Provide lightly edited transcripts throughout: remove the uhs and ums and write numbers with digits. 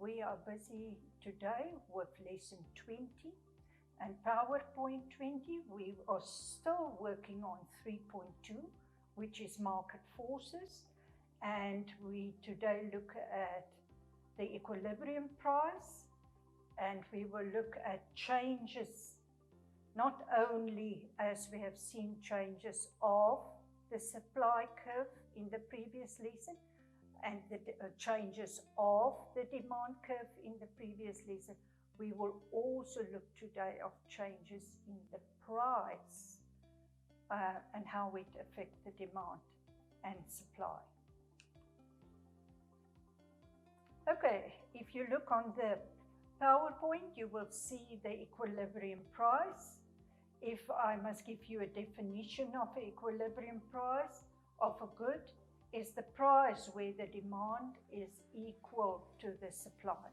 we are busy today with lesson 20 and PowerPoint 20. We are still working on 3.2, which is market forces. And we today look at the equilibrium price, and we will look at changes, not only as we have seen changes of the supply curve in the previous lesson and the changes of the demand curve in the previous lesson, we will also look today of changes in the price and how it affects the demand and supply. Okay, if you look on the PowerPoint, you will see the equilibrium price. If I must give you a definition of the equilibrium price of a good, is the price where the demand is equal to the supply.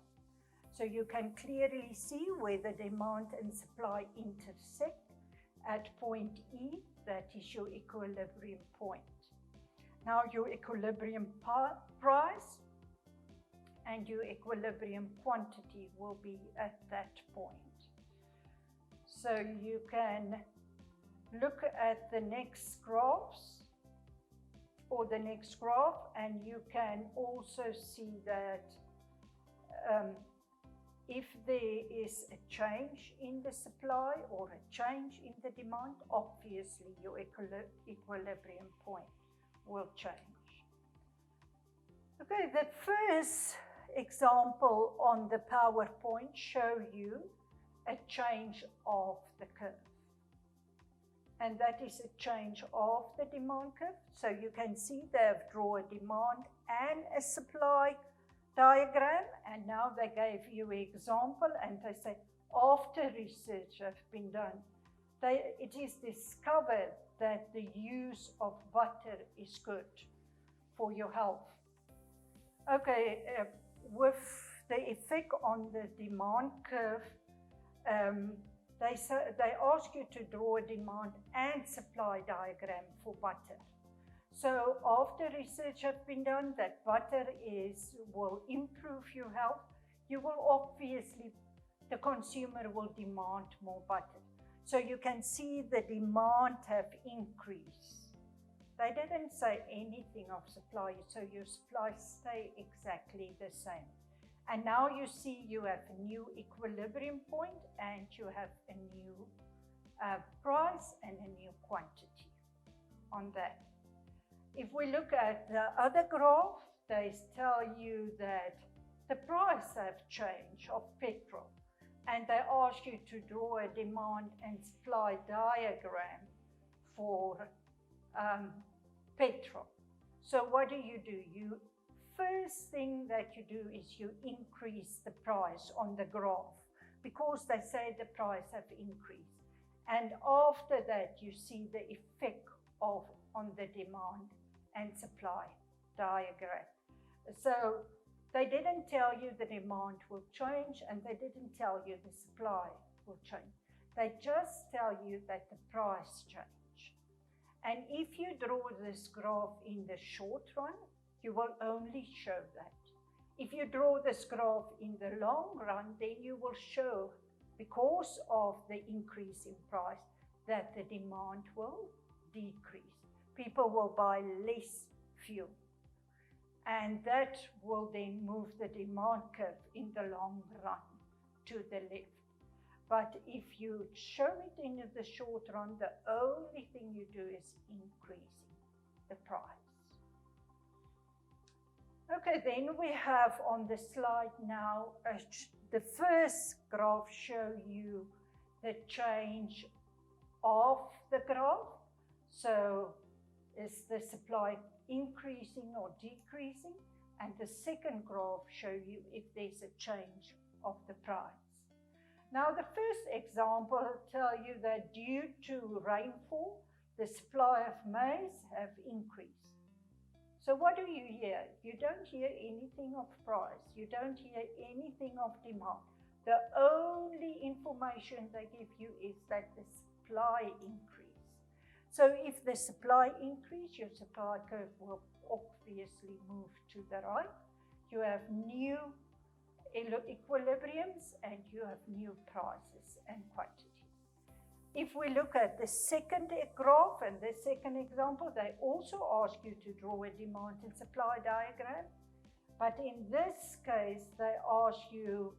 So you can clearly see where the demand and supply intersect at point E, that is your equilibrium point. Now your equilibrium price and your equilibrium quantity will be at that point. So you can look at the next graphs or the next graph, and you can also see that if there is a change in the supply or a change in the demand, obviously your equilibrium point will change. Okay, the first example on the PowerPoint show you a change of the curve, and that is a change of the demand curve. So you can see they have drawn a demand and a supply diagram, and now they gave you an example, and they say after research has been done, it is discovered that the use of butter is good for your health. Okay, with the effect on the demand curve, they ask you to draw a demand and supply diagram for butter. So after research has been done that butter will improve your health, you will obviously, the consumer will demand more butter. So you can see the demand have increased. They didn't say anything of supply, so your supply stay exactly the same. And now you see you have a new equilibrium point, and you have a new price and a new quantity on that. If we look at the other graph, they tell you that the price have changed of petrol, and they ask you to draw a demand and supply diagram for petrol. So what do? First thing that you do is you increase the price on the graph, because they say the price have increased. And after that, you see the effect on the demand and supply diagram. So they didn't tell you the demand will change, and they didn't tell you the supply will change. They just tell you that the price change. And if you draw this graph in the short run, you will only show that. If you draw this graph in the long run, then you will show, because of the increase in price, that the demand will decrease. People will buy less fuel, and that will then move the demand curve in the long run to the left. But if you show it in the short run, the only thing you do is increasing the price. Okay, then we have on the slide now, the first graph show you the change of the graph. So is the supply increasing or decreasing? And the second graph show you if there's a change of the price. Now the first example tell you that due to rainfall, the supply of maize have increased. So what do you hear? You don't hear anything of price. You don't hear anything of demand. The only information they give you is that the supply increase. So if the supply increase, your supply curve will obviously move to the right. You have new equilibriums, and you have new prices and quantities. If we look at the second graph and the second example, they also ask you to draw a demand and supply diagram. But in this case, they ask you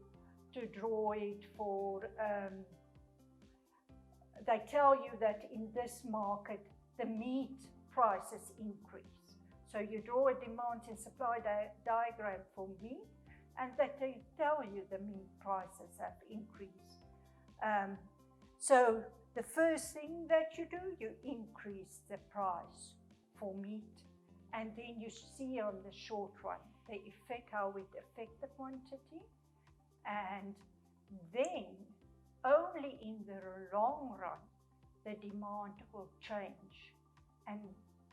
to draw it for, they tell you that in this market, the meat prices increase. So you draw a demand and supply diagram for meat, and that they tell you the meat prices have increased. So the first thing that you do, you increase the price for meat, and then you see on the short run the effect, how it affects the quantity, and then only in the long run the demand will change, and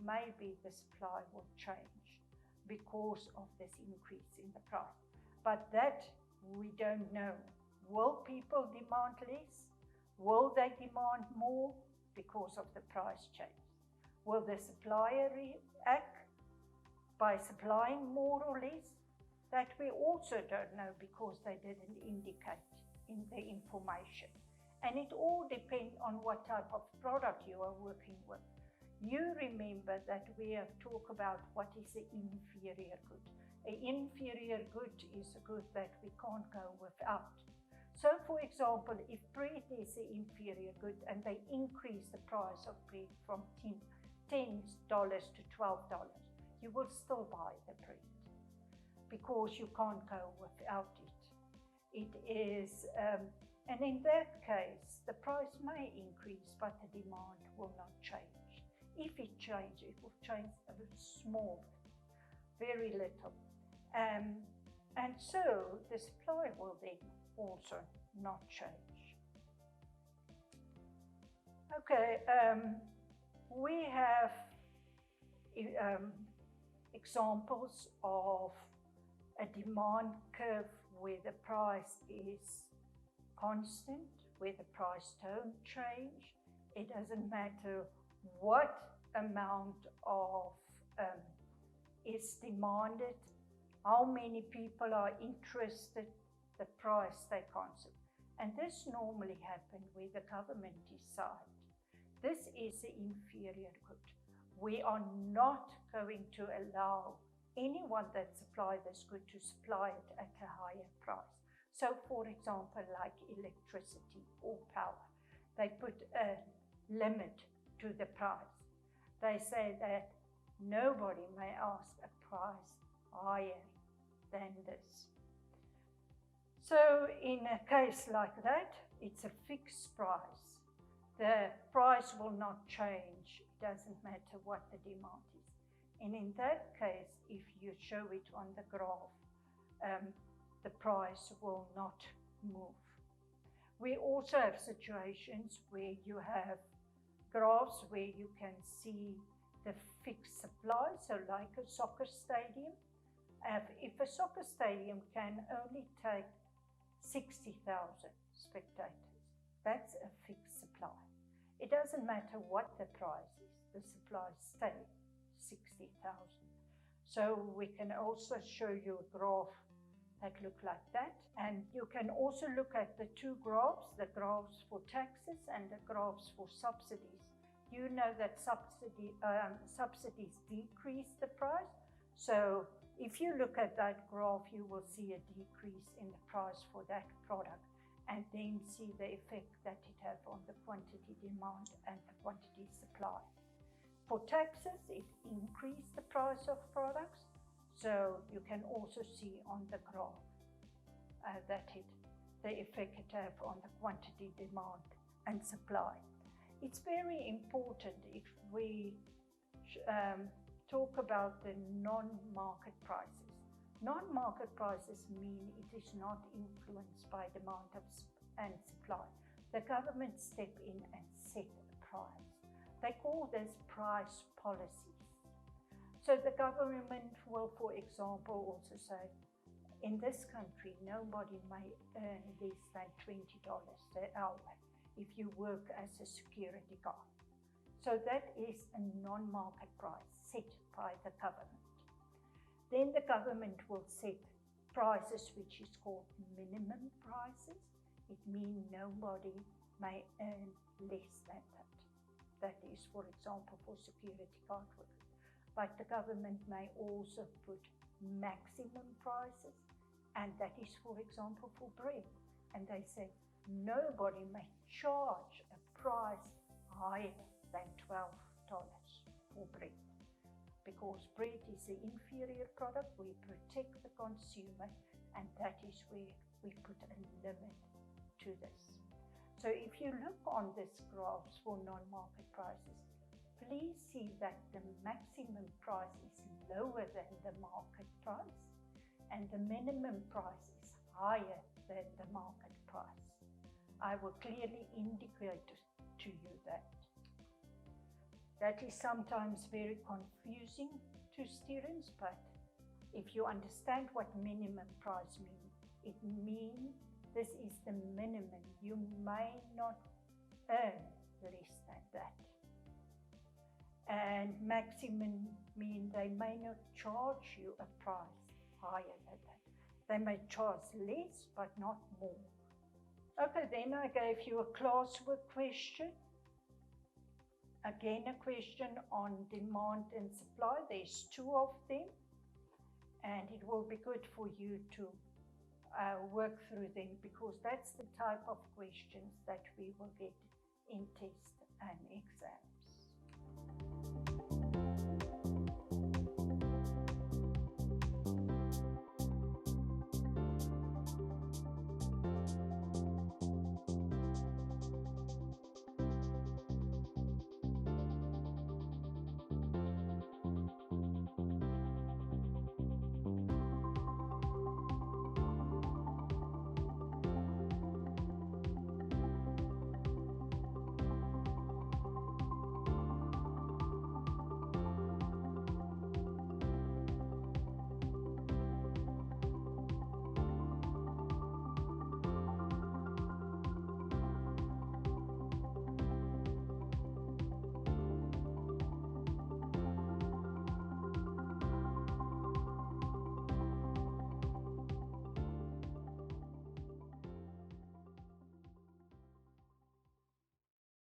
maybe the supply will change because of this increase in the price. But that we don't know. Will people demand less? Will they demand more because of the price change? Will the supplier react by supplying more or less? That we also don't know because they didn't indicate in the information. And it all depends on what type of product you are working with. You remember that we have talked about what is an inferior good. An inferior good is a good that we can't go without. So, for example, if bread is an inferior good and they increase the price of bread from $10 to $12, you will still buy the bread because you can't go without it. It is, and in that case, the price may increase, but the demand will not change. If it changes, it will change a bit small, very little. And so the supply will then also not change. Okay, we have examples of a demand curve where the price is constant, where the price don't change. It doesn't matter what amount of is demanded, how many people are interested, the price they constant. And this normally happens where the government decide this is the inferior good. We are not going to allow anyone that supply this good to supply it at a higher price. So for example, like electricity or power, they put a limit to the price. They say that nobody may ask a price higher than this. So in a case like that, it's a fixed price. The price will not change. It doesn't matter what the demand is. And in that case, if you show it on the graph, the price will not move. We also have situations where you have graphs where you can see the fixed supply, so like a soccer stadium. If a soccer stadium can only take 60,000 spectators, that's a fixed supply. It doesn't matter what the price is, the supply stays 60,000. So we can also show you a graph that look like that. And you can also look at the two graphs, the graphs for taxes and the graphs for subsidies. You know that subsidies decrease the price. So if you look at that graph, you will see a decrease in the price for that product, and then see the effect that it has on the quantity demand and the quantity supply. For taxes, it increased the price of products. So you can also see on the graph the effect it has on the quantity demand and supply. It's very important if we talk about the non-market prices. Non-market prices mean it is not influenced by demand and supply. The government step in and set a price. They call this price policies. So the government will, for example, also say, in this country, nobody may earn less than $20 per hour if you work as a security guard. So that is a non-market price set by the government. Then the government will set prices which is called minimum prices. It means nobody may earn less than that. That is, for example, for security guard workers. But the government may also put maximum prices, and that is, for example, for bread. And they say nobody may charge a price higher than $12 for bread, because bread is the inferior product. We protect the consumer, and that is where we put a limit to this. So if you look on this graphs for non-market prices, please see that the maximum price is lower than the market price, and the minimum price is higher than the market price. I will clearly indicate to you that. That is sometimes very confusing to students, but if you understand what minimum price means, it means this is the minimum. You may not earn less than that. And maximum means they may not charge you a price higher than that. They may charge less, but not more. Okay, then I gave you a classwork question. Again, a question on demand and supply. There's two of them, and it will be good for you to work through them, because that's the type of questions that we will get in test and exam.